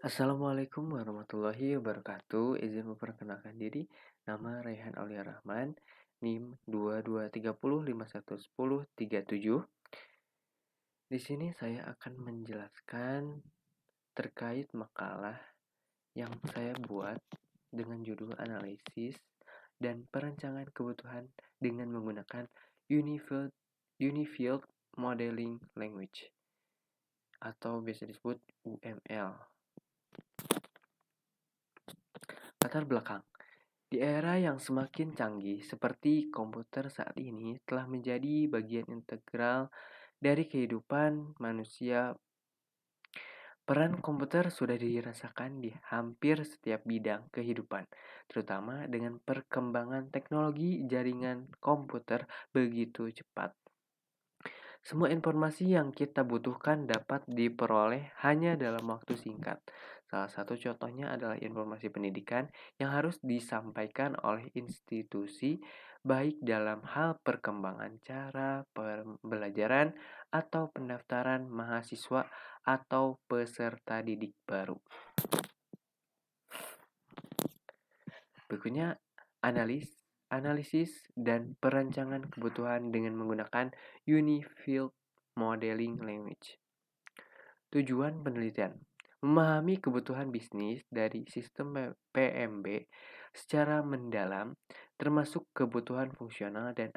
Assalamualaikum warahmatullahi wabarakatuh. Izin memperkenalkan diri, nama Raihan Aulia Rahman, NIM 2230511037. Di sini saya akan menjelaskan terkait makalah yang saya buat dengan judul analisis dan perancangan kebutuhan dengan menggunakan Unified Modeling Language atau biasa disebut UML. Latar belakang. Di era yang semakin canggih seperti komputer saat ini telah menjadi bagian integral dari kehidupan manusia. Peran komputer sudah dirasakan di hampir setiap bidang kehidupan, terutama dengan perkembangan teknologi jaringan komputer begitu cepat. Semua informasi yang kita butuhkan dapat diperoleh hanya dalam waktu singkat. Salah satu contohnya adalah informasi pendidikan yang harus disampaikan oleh institusi, baik dalam hal perkembangan cara pembelajaran atau pendaftaran mahasiswa atau peserta didik baru. Berikutnya, analisis dan perancangan kebutuhan dengan menggunakan Unified Modeling Language. Tujuan penelitian: memahami kebutuhan bisnis dari sistem PMB secara mendalam, termasuk kebutuhan fungsional dan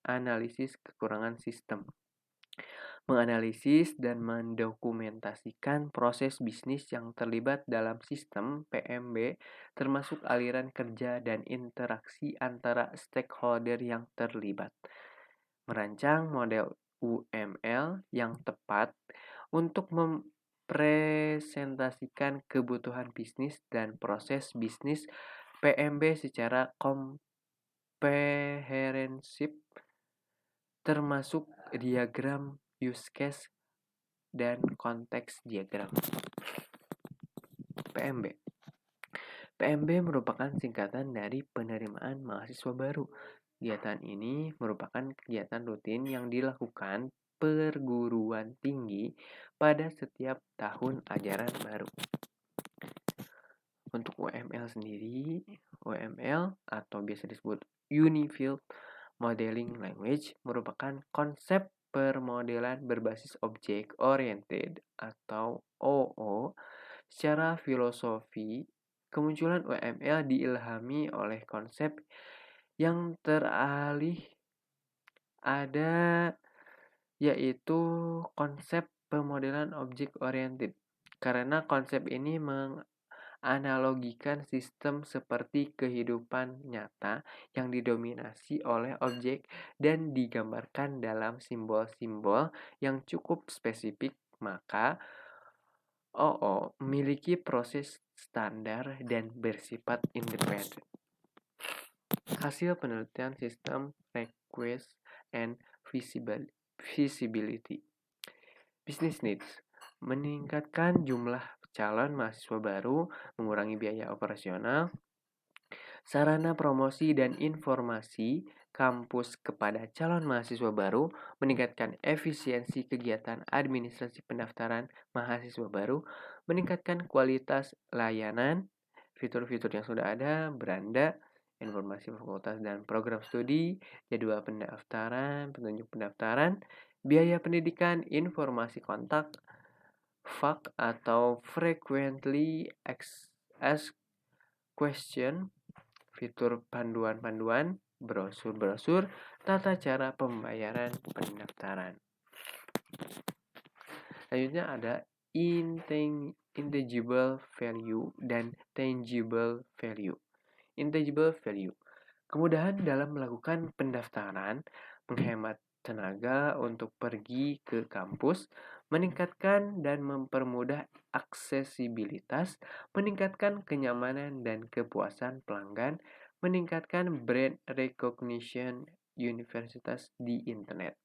analisis kekurangan sistem. Menganalisis dan mendokumentasikan proses bisnis yang terlibat dalam sistem PMB, termasuk aliran kerja dan interaksi antara stakeholder yang terlibat. Merancang model UML yang tepat untuk mempresentasikan kebutuhan bisnis dan proses bisnis PMB secara komprehensif, termasuk diagram use case dan konteks diagram. PMB. PMB merupakan singkatan dari penerimaan mahasiswa baru. Kegiatan ini merupakan kegiatan rutin yang dilakukan perguruan tinggi pada setiap tahun ajaran baru. Untuk UML sendiri, UML atau biasa disebut Unified Modeling Language merupakan konsep permodelan berbasis Object Oriented atau OO. Secara filosofi, kemunculan UML diilhami oleh konsep yang ada, yaitu konsep pemodelan Object Oriented. Karena konsep ini menganalogikan sistem seperti kehidupan nyata yang didominasi oleh objek dan digambarkan dalam simbol-simbol yang cukup spesifik, maka OO memiliki proses standar dan bersifat independen. Hasil penelitian sistem request and feasibility. Business needs: meningkatkan jumlah calon mahasiswa baru, mengurangi biaya operasional, sarana promosi dan informasi kampus kepada calon mahasiswa baru, meningkatkan efisiensi kegiatan administrasi pendaftaran mahasiswa baru, meningkatkan kualitas layanan, fitur-fitur yang sudah ada, beranda, informasi fakultas dan program studi, jadwal pendaftaran, petunjuk pendaftaran, biaya pendidikan, informasi kontak, FAQ atau frequently asked question, fitur panduan-panduan, brosur-brosur, tata cara pembayaran pendaftaran. Selanjutnya ada intangible value dan tangible value. Intangible value: kemudahan dalam melakukan pendaftaran, menghemat tenaga untuk pergi ke kampus, meningkatkan dan mempermudah aksesibilitas, meningkatkan kenyamanan dan kepuasan pelanggan, meningkatkan brand recognition universitas di internet.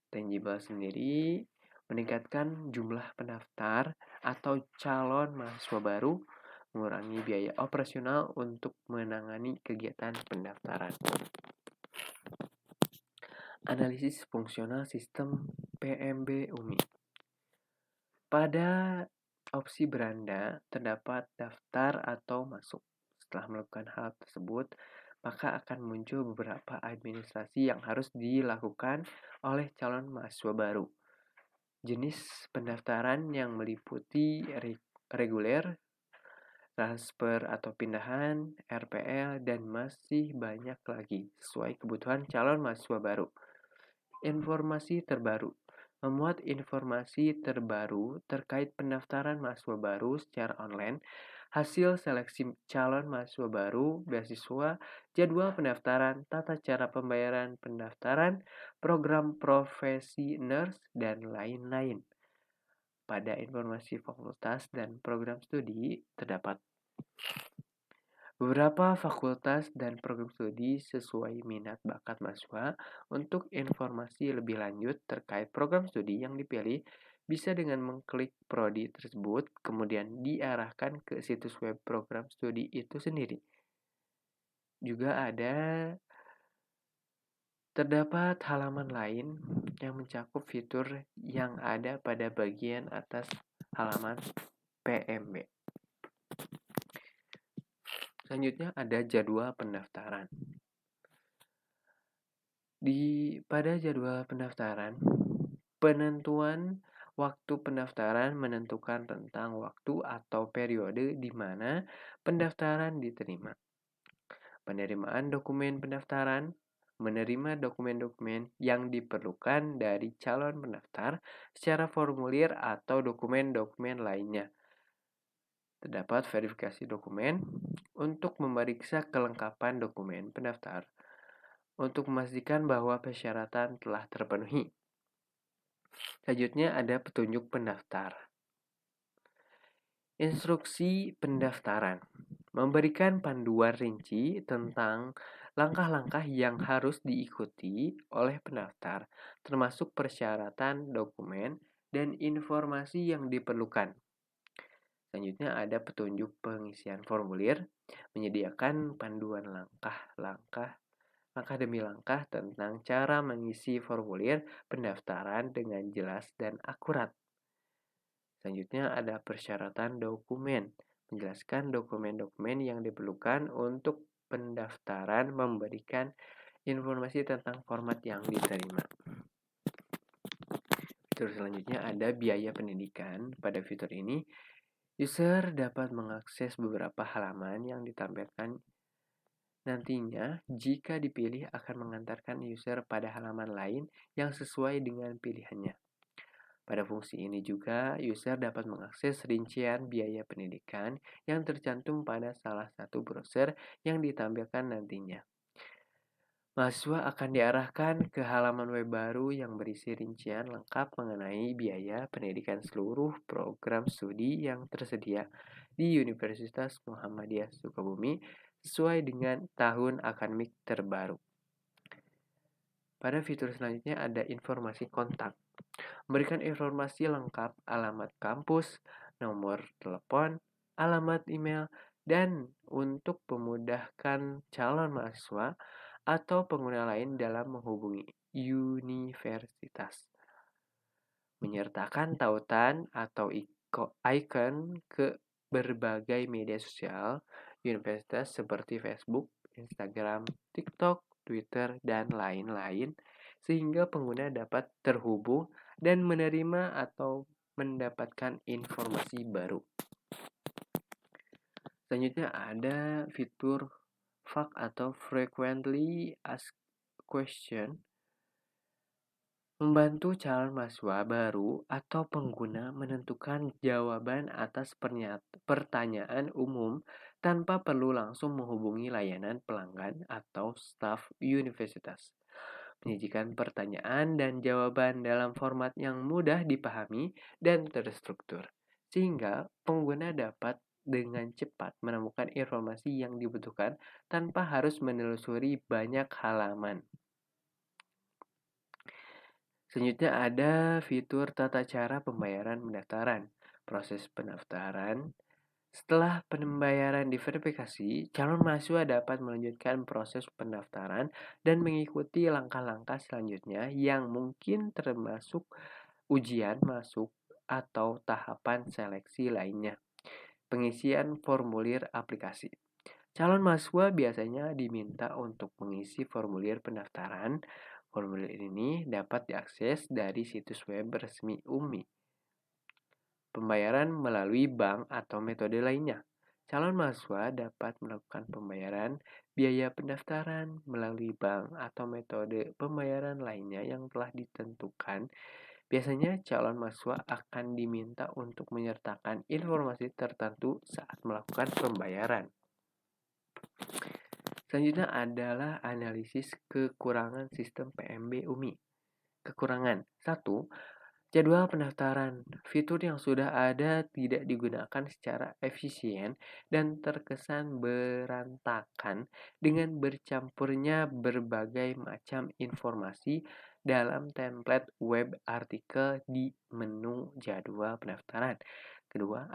Tangible sendiri meningkatkan jumlah pendaftar atau calon mahasiswa baru, mengurangi biaya operasional untuk menangani kegiatan pendaftaran. Analisis fungsional sistem PMB UMI. Pada opsi beranda terdapat daftar atau masuk. Setelah melakukan hal tersebut, maka akan muncul beberapa administrasi yang harus dilakukan oleh calon mahasiswa baru. Jenis pendaftaran yang meliputi reguler, transfer atau pindahan, RPL, dan masih banyak lagi sesuai kebutuhan calon mahasiswa baru. Informasi terbaru. Memuat informasi terbaru terkait pendaftaran mahasiswa baru secara online, hasil seleksi calon mahasiswa baru, beasiswa, jadwal pendaftaran, tata cara pembayaran pendaftaran, program profesi nurse, dan lain-lain. Pada informasi fakultas dan program studi terdapat beberapa fakultas dan program studi sesuai minat bakat mahasiswa. Untuk informasi lebih lanjut terkait program studi yang dipilih, bisa dengan mengklik prodi tersebut, kemudian diarahkan ke situs web program studi itu sendiri. Juga terdapat halaman lain yang mencakup fitur yang ada pada bagian atas halaman PMB. Selanjutnya ada jadwal pendaftaran. Pada jadwal pendaftaran, penentuan waktu pendaftaran menentukan tentang waktu atau periode di mana pendaftaran diterima. Penerimaan dokumen pendaftaran, menerima dokumen-dokumen yang diperlukan dari calon pendaftar secara formulir atau dokumen-dokumen lainnya. Terdapat verifikasi dokumen untuk memeriksa kelengkapan dokumen pendaftar untuk memastikan bahwa persyaratan telah terpenuhi. Selanjutnya ada petunjuk pendaftar. Instruksi pendaftaran memberikan panduan rinci tentang langkah-langkah yang harus diikuti oleh pendaftar, termasuk persyaratan dokumen dan informasi yang diperlukan. Selanjutnya ada petunjuk pengisian formulir, menyediakan panduan langkah demi langkah tentang cara mengisi formulir pendaftaran dengan jelas dan akurat. Selanjutnya ada persyaratan dokumen, menjelaskan dokumen-dokumen yang diperlukan untuk pendaftaran, memberikan informasi tentang format yang diterima. Fitur selanjutnya ada biaya pendidikan. Pada fitur ini, user dapat mengakses beberapa halaman yang ditampilkan. Nantinya, jika dipilih akan mengantarkan user pada halaman lain yang sesuai dengan pilihannya. Pada fungsi ini juga, user dapat mengakses rincian biaya pendidikan yang tercantum pada salah satu browser yang ditampilkan nantinya. Mahasiswa akan diarahkan ke halaman web baru yang berisi rincian lengkap mengenai biaya pendidikan seluruh program studi yang tersedia di Universitas Muhammadiyah Sukabumi sesuai dengan tahun akademik terbaru. Pada fitur selanjutnya ada informasi kontak. Memberikan informasi lengkap alamat kampus, nomor telepon, alamat email, dan untuk memudahkan calon mahasiswa atau pengguna lain dalam menghubungi universitas. Menyertakan tautan atau icon ke berbagai media sosial universitas seperti Facebook, Instagram, TikTok, Twitter, dan lain-lain sehingga pengguna dapat terhubung dan menerima atau mendapatkan informasi baru. Selanjutnya ada fitur FAQ atau Frequently Asked Question, membantu calon mahasiswa baru atau pengguna menentukan jawaban atas pertanyaan umum tanpa perlu langsung menghubungi layanan pelanggan atau staf universitas. Menyajikan pertanyaan dan jawaban dalam format yang mudah dipahami dan terstruktur, sehingga pengguna dapat dengan cepat menemukan informasi yang dibutuhkan tanpa harus menelusuri banyak halaman. Selanjutnya ada fitur tata cara pembayaran pendaftaran. Proses pendaftaran. Setelah pembayaran diverifikasi, calon mahasiswa dapat melanjutkan proses pendaftaran dan mengikuti langkah-langkah selanjutnya yang mungkin termasuk ujian masuk atau tahapan seleksi lainnya. Pengisian formulir aplikasi. Calon mahasiswa biasanya diminta untuk mengisi formulir pendaftaran. Formulir ini dapat diakses dari situs web resmi UMI. Pembayaran melalui bank atau metode lainnya. Calon mahasiswa dapat melakukan pembayaran biaya pendaftaran melalui bank atau metode pembayaran lainnya yang telah ditentukan. Biasanya calon mahasiswa akan diminta untuk menyertakan informasi tertentu saat melakukan pembayaran. Selanjutnya adalah analisis kekurangan sistem PMB UMI. Kekurangan 1. Jadwal pendaftaran. Fitur yang sudah ada tidak digunakan secara efisien dan terkesan berantakan dengan bercampurnya berbagai macam informasi dalam template web artikel di menu jadwal pendaftaran. Kedua,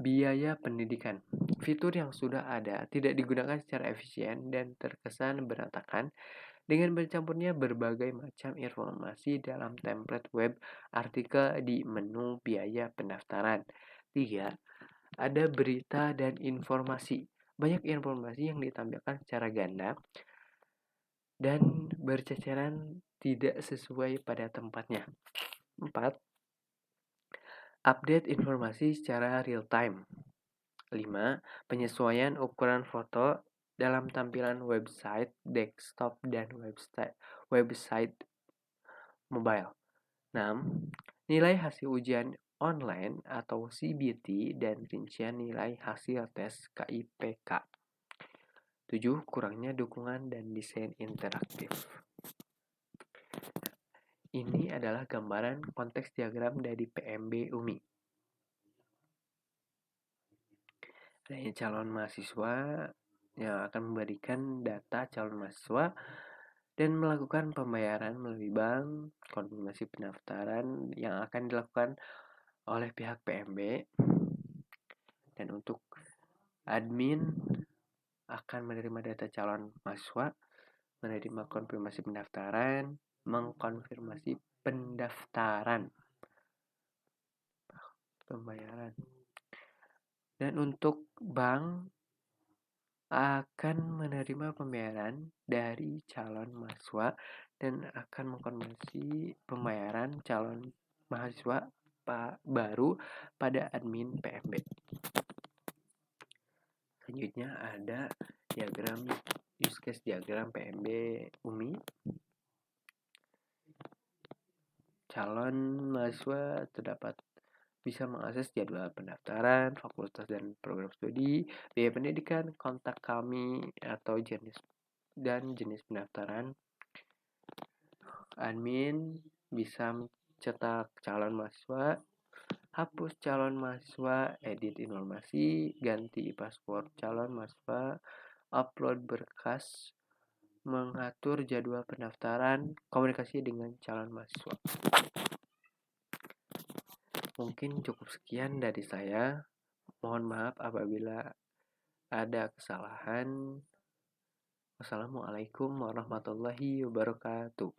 biaya pendidikan. Fitur yang sudah ada tidak digunakan secara efisien dan terkesan berantakan dengan bercampurnya berbagai macam informasi dalam template web artikel di menu biaya pendaftaran. 3. Ada berita dan informasi. Banyak informasi yang ditampilkan secara ganda dan berceceran tidak sesuai pada tempatnya. 4. Update informasi secara real time. 5. Penyesuaian ukuran foto dalam tampilan website desktop dan website mobile. 6. Nilai hasil ujian online atau CBT dan rincian nilai hasil tes KIPK. 7. Kurangnya dukungan dan desain interaktif. Ini adalah gambaran konteks diagram dari PMB UMI. Nah, calon mahasiswa yang akan memberikan data calon mahasiswa dan melakukan pembayaran melalui bank, konfirmasi pendaftaran yang akan dilakukan oleh pihak PMB. Dan untuk admin akan menerima data calon mahasiswa, menerima konfirmasi pendaftaran, mengkonfirmasi pendaftaran, pembayaran. Dan untuk bank akan menerima pembayaran dari calon mahasiswa dan akan mengkonfirmasi pembayaran calon mahasiswa baru pada admin PMB. Selanjutnya ada diagram use case diagram PMB UMI. Calon mahasiswa terdapat bisa mengakses jadwal pendaftaran, fakultas dan program studi, biaya pendidikan, kontak kami atau jenis pendaftaran. Admin bisa mencetak calon mahasiswa, hapus calon mahasiswa, edit informasi, ganti paspor calon mahasiswa, upload berkas, mengatur jadwal pendaftaran, komunikasi dengan calon mahasiswa. Mungkin cukup sekian dari saya. Mohon maaf apabila ada kesalahan. Wassalamualaikum warahmatullahi wabarakatuh.